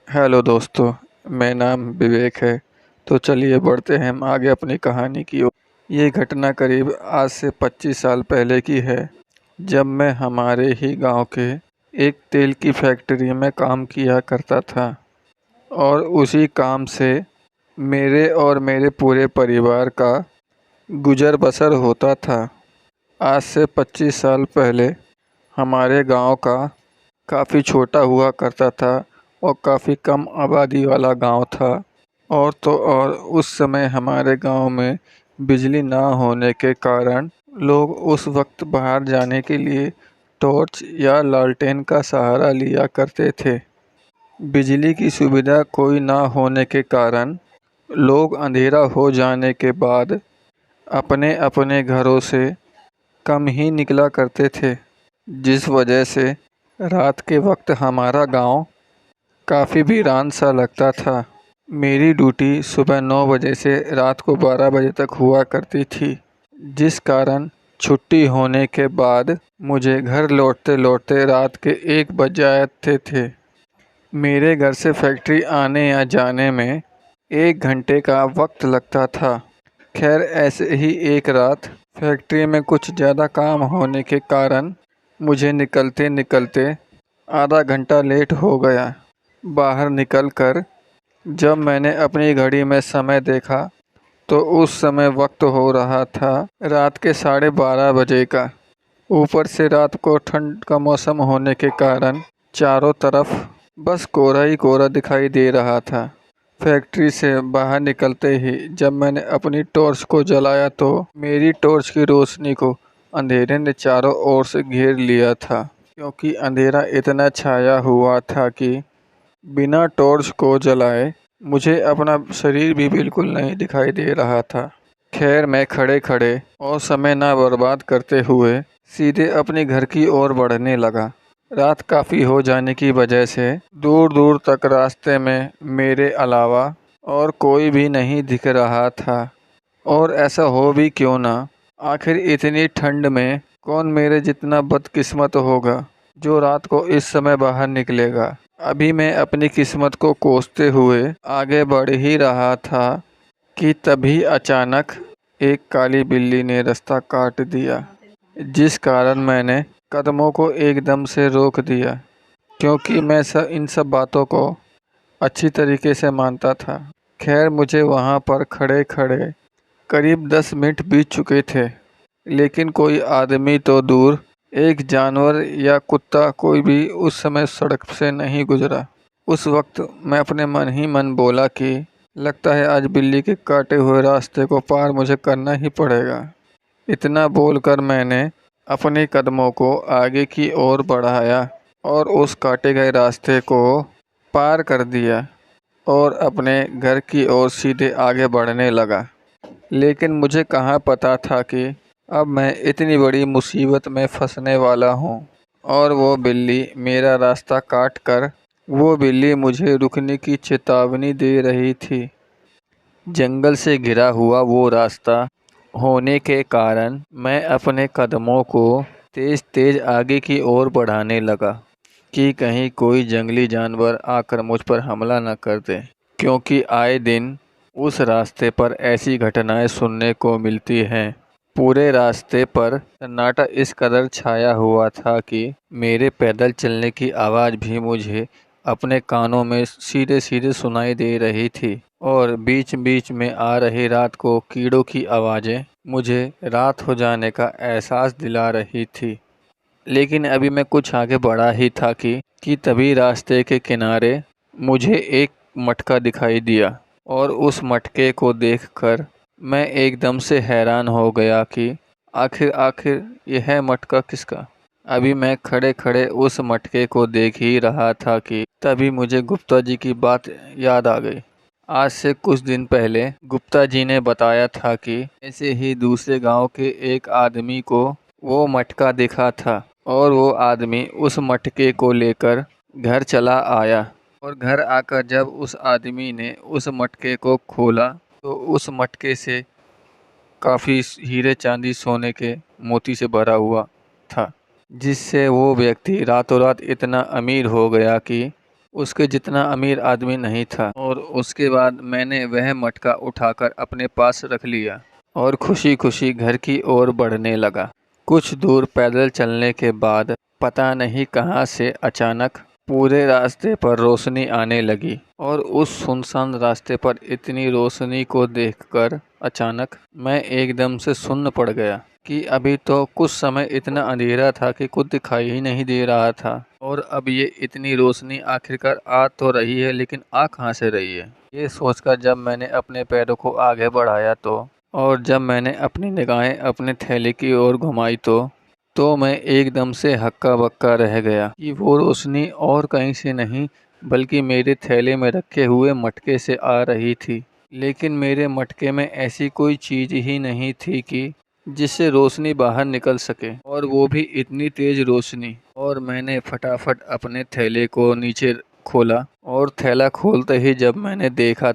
Hello दोस्तों, मेरा नाम विवेक है। तो चलिए बढ़ते हैं हम आगे अपनी कहानी की ओर। ये घटना करीब आज से 25 साल पहले की है, जब मैं हमारे ही गांव के एक तेल की फैक्ट्री में काम किया करता था और उसी काम से मेरे और मेरे पूरे परिवार का गुजर बसर होता था। आज से 25 साल पहले हमारे गांव का काफ़ी छोटा हुआ करता था और काफ़ी कम आबादी वाला गांव था। और तो और उस समय हमारे गांव में बिजली ना होने के कारण लोग उस वक्त बाहर जाने के लिए टॉर्च या लालटेन का सहारा लिया करते थे। बिजली की सुविधा कोई ना होने के कारण लोग अंधेरा हो जाने के बाद अपने अपने घरों से कम ही निकला करते थे, जिस वजह से रात के वक्त हमारा गांव काफ़ी वीरान सा लगता था। मेरी ड्यूटी सुबह 9 बजे से रात को 12 बजे तक हुआ करती थी, जिस कारण छुट्टी होने के बाद मुझे घर लौटते लौटते रात के 1 बज जाते थे। मेरे घर से फैक्ट्री आने या जाने में 1 घंटे का वक्त लगता था। खैर, ऐसे ही एक रात फैक्ट्री में कुछ ज़्यादा काम होने के कारण मुझे निकलते निकलते आधा घंटा लेट हो गया। बाहर निकलकर जब मैंने अपनी घड़ी में समय देखा तो उस समय वक्त हो रहा था रात के 12:30 बजे का। ऊपर से रात को ठंड का मौसम होने के कारण चारों तरफ बस कोहरा ही कोहरा दिखाई दे रहा था। फैक्ट्री से बाहर निकलते ही जब मैंने अपनी टॉर्च को जलाया तो मेरी टॉर्च की रोशनी को अंधेरे ने चारों ओर से घेर लिया था, क्योंकि अंधेरा इतना छाया हुआ था कि बिना टॉर्च को जलाए मुझे अपना शरीर भी बिल्कुल नहीं दिखाई दे रहा था। खैर, मैं खड़े खड़े और समय ना बर्बाद करते हुए सीधे अपने घर की ओर बढ़ने लगा। रात काफ़ी हो जाने की वजह से दूर दूर तक रास्ते में मेरे अलावा और कोई भी नहीं दिख रहा था। और ऐसा हो भी क्यों ना, आखिर इतनी ठंड में कौन मेरे जितना बदकिस्मत होगा जो रात को इस समय बाहर निकलेगा। अभी मैं अपनी किस्मत को कोसते हुए आगे बढ़ ही रहा था कि तभी अचानक एक काली बिल्ली ने रास्ता काट दिया, जिस कारण मैंने कदमों को एकदम से रोक दिया, क्योंकि मैं इन सब बातों को अच्छी तरीके से मानता था। खैर, मुझे वहाँ पर खड़े खड़े करीब 10 मिनट बीत चुके थे, लेकिन कोई आदमी तो दूर, एक जानवर या कुत्ता कोई भी उस समय सड़क से नहीं गुजरा। उस वक्त मैं अपने मन ही मन बोला कि लगता है आज बिल्ली के काटे हुए रास्ते को पार मुझे करना ही पड़ेगा। इतना बोलकर मैंने अपने कदमों को आगे की ओर बढ़ाया और उस काटे गए रास्ते को पार कर दिया और अपने घर की ओर सीधे आगे बढ़ने लगा। लेकिन मुझे कहाँ पता था कि अब मैं इतनी बड़ी मुसीबत में फंसने वाला हूँ। और वो बिल्ली मेरा रास्ता काट कर वो बिल्ली मुझे रुकने की चेतावनी दे रही थी। जंगल से घिरा हुआ वो रास्ता होने के कारण मैं अपने कदमों को तेज तेज आगे की ओर बढ़ाने लगा कि कहीं कोई जंगली जानवर आकर मुझ पर हमला न कर दे, क्योंकि आए दिन उस रास्ते पर ऐसी घटनाएं सुनने को मिलती हैं। पूरे रास्ते पर सन्नाटा इस कदर छाया हुआ था कि मेरे पैदल चलने की आवाज़ भी मुझे अपने कानों में सीधे सीधे सुनाई दे रही थी, और बीच बीच में आ रही रात को कीड़ों की आवाज़ें मुझे रात हो जाने का एहसास दिला रही थी। लेकिन अभी मैं कुछ आगे बढ़ा ही था कि तभी रास्ते के किनारे मुझे एक मटका दिखाई दिया, और उस मटके को देखकर मैं एकदम से हैरान हो गया कि आखिर आखिर यह मटका किसका। अभी मैं खड़े खड़े उस मटके को देख ही रहा था कि तभी मुझे गुप्ता जी की बात याद आ गई। आज से कुछ दिन पहले गुप्ता जी ने बताया था कि ऐसे ही दूसरे गांव के एक आदमी को वो मटका दिखा था, और वो आदमी उस मटके को लेकर घर चला आया। और घर आकर जब उस आदमी ने उस मटके को खोला तो उस मटके से काफ़ी हीरे चांदी सोने के मोती से भरा हुआ था, जिससे वो व्यक्ति रातों रात इतना अमीर हो गया कि उसके जितना अमीर आदमी नहीं था। और उसके बाद मैंने वह मटका उठाकर अपने पास रख लिया और खुशी खुशी घर की ओर बढ़ने लगा। कुछ दूर पैदल चलने के बाद पता नहीं कहाँ से अचानक पूरे रास्ते पर रोशनी आने लगी और उस सुनसान रास्ते पर इतनी रोशनी को देखकर अचानक मैं एकदम से सुन्न पड़ गया कि अभी तो कुछ समय इतना अंधेरा था कि कुछ दिखाई ही नहीं दे रहा था और अब ये इतनी रोशनी आखिरकार आ तो रही है, लेकिन आ कहाँ से रही है। ये सोचकर जब मैंने अपने पैरों को आगे बढ़ाया और जब मैंने अपनी निगाहें अपने थैले की ओर घुमाई तो मैं एकदम से हक्का बक्का रह गया कि वो रोशनी और कहीं से नहीं बल्कि मेरे थैले में रखे हुए मटके से आ रही थी। लेकिन मेरे मटके में ऐसी कोई चीज़ ही नहीं थी कि जिससे रोशनी बाहर निकल सके, और वो भी इतनी तेज रोशनी। और मैंने फटाफट अपने थैले को नीचे खोला और थैला खोलते ही जब मैंने देखा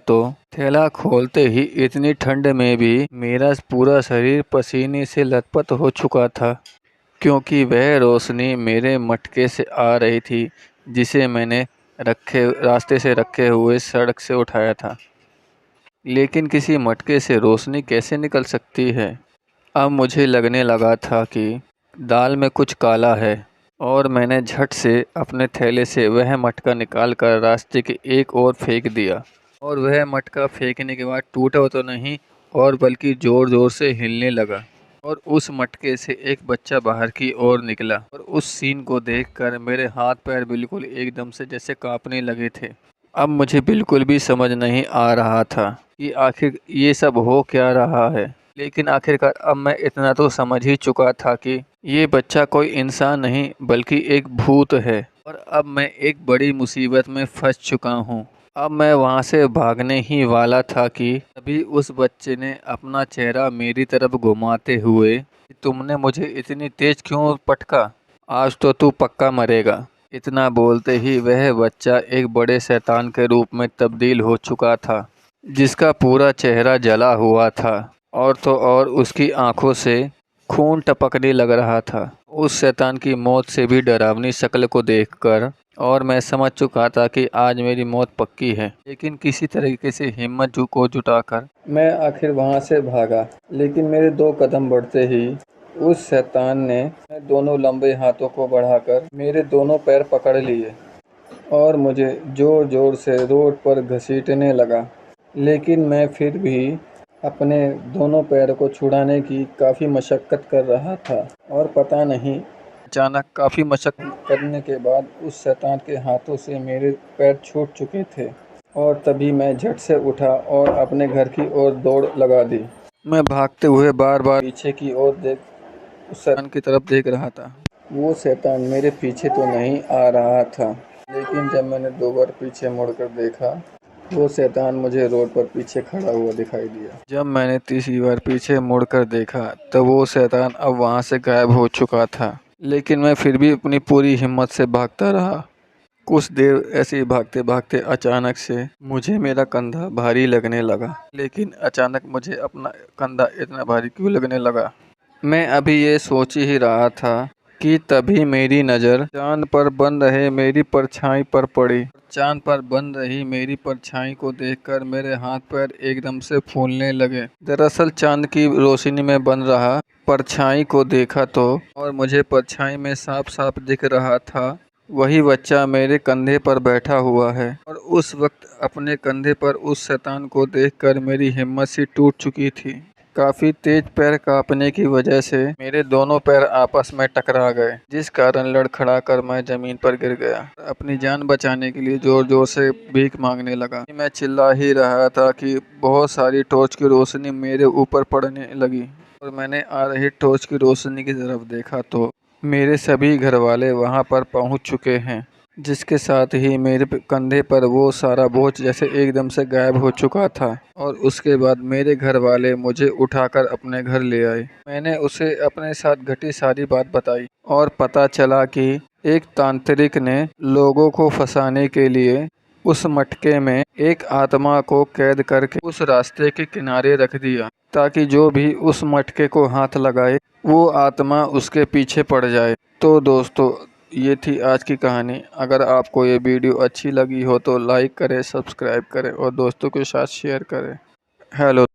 थैला खोलते ही इतनी ठंड में भी मेरा पूरा शरीर पसीने से लथपथ हो चुका था, क्योंकि वह रोशनी मेरे मटके से आ रही थी जिसे मैंने रास्ते से रखे हुए सड़क से उठाया था। लेकिन किसी मटके से रोशनी कैसे निकल सकती है। अब मुझे लगने लगा था कि दाल में कुछ काला है और मैंने झट से अपने थैले से वह मटका निकालकर रास्ते के एक ओर फेंक दिया। और वह मटका फेंकने के बाद टूटा तो नहीं और बल्कि ज़ोर ज़ोर से हिलने लगा और उस मटके से एक बच्चा बाहर की ओर निकला। और उस सीन को देखकर मेरे हाथ पैर बिल्कुल एकदम से जैसे कांपने लगे थे। अब मुझे बिल्कुल भी समझ नहीं आ रहा था कि आखिर ये सब हो क्या रहा है। लेकिन आखिरकार अब मैं इतना तो समझ ही चुका था कि ये बच्चा कोई इंसान नहीं बल्कि एक भूत है और अब मैं एक बड़ी मुसीबत में फंस चुका हूँ। अब मैं वहाँ से भागने ही वाला था कि तभी उस बच्चे ने अपना चेहरा मेरी तरफ घुमाते हुए, तुमने मुझे इतनी तेज क्यों पटका, आज तो तू पक्का मरेगा। इतना बोलते ही वह बच्चा एक बड़े शैतान के रूप में तब्दील हो चुका था, जिसका पूरा चेहरा जला हुआ था और तो और उसकी आंखों से खून टपकने लग रहा था। उस शैतान की मौत से भी डरावनी शक्ल को देखकर और मैं समझ चुका था कि आज मेरी मौत पक्की है। लेकिन किसी तरीके से हिम्मत को जुटाकर मैं आखिर वहां से भागा। लेकिन मेरे 2 कदम बढ़ते ही उस शैतान ने दोनों लंबे हाथों को बढ़ाकर मेरे दोनों पैर पकड़ लिए और मुझे ज़ोर ज़ोर से रोड पर घसीटने लगा। लेकिन मैं फिर भी अपने दोनों पैरों को छुड़ाने की काफ़ी मशक्क़त कर रहा था और पता नहीं अचानक काफ़ी मशक्क़त करने के बाद उस शैतान के हाथों से मेरे पैर छूट चुके थे और तभी मैं झट से उठा और अपने घर की ओर दौड़ लगा दी। मैं भागते हुए बार बार पीछे की ओर उस शैतान की तरफ देख रहा था। वो शैतान मेरे पीछे तो नहीं आ रहा था, लेकिन जब मैंने 2 बार पीछे मुड़कर देखा वो शैतान मुझे रोड पर पीछे खड़ा हुआ दिखाई दिया। जब मैंने तीसरी बार पीछे मुड़कर देखा तो वो शैतान अब वहाँ से गायब हो चुका था। लेकिन मैं फिर भी अपनी पूरी हिम्मत से भागता रहा। कुछ देर ऐसे ही भागते भागते अचानक से मुझे मेरा कंधा भारी लगने लगा। लेकिन अचानक मुझे अपना कंधा इतना भारी क्यों लगने लगा। मैं अभी ये सोच ही रहा था कि तभी मेरी नज़र चांद पर बन रहे मेरी परछाई पर पड़ी। चांद पर बन रही मेरी परछाई को देखकर मेरे हाथ पैर एकदम से फूलने लगे। दरअसल चांद की रोशनी में बन रहा परछाई को देखा और मुझे परछाई में साफ साफ दिख रहा था वही बच्चा मेरे कंधे पर बैठा हुआ है। और उस वक्त अपने कंधे पर उस शैतान को देखकर मेरी हिम्मत सी टूट चुकी थी। काफ़ी तेज पैर कांपने की वजह से मेरे दोनों पैर आपस में टकरा गए, जिस कारण लड़खड़ाकर मैं ज़मीन पर गिर गया। अपनी जान बचाने के लिए ज़ोर ज़ोर से भीख मांगने लगा। मैं चिल्ला ही रहा था कि बहुत सारी टॉर्च की रोशनी मेरे ऊपर पड़ने लगी और मैंने आ रही टॉर्च की रोशनी की तरफ देखा तो मेरे सभी घर वाले वहाँ पर पहुँच चुके हैं, जिसके साथ ही मेरे कंधे पर वो सारा बोझ जैसे एकदम से गायब हो चुका था। और उसके बाद मेरे घर वाले मुझे उठाकर अपने घर ले आए। मैंने उसे अपने साथ घटी सारी बात बताई और पता चला कि एक तांत्रिक ने लोगों को फंसाने के लिए उस मटके में एक आत्मा को कैद करके उस रास्ते के किनारे रख दिया, ताकि जो भी उस मटके को हाथ लगाए वो आत्मा उसके पीछे पड़ जाए। तो दोस्तों, ये थी आज की कहानी। अगर आपको ये वीडियो अच्छी लगी हो तो लाइक करें, सब्सक्राइब करें और दोस्तों के साथ शेयर करें। हेलो।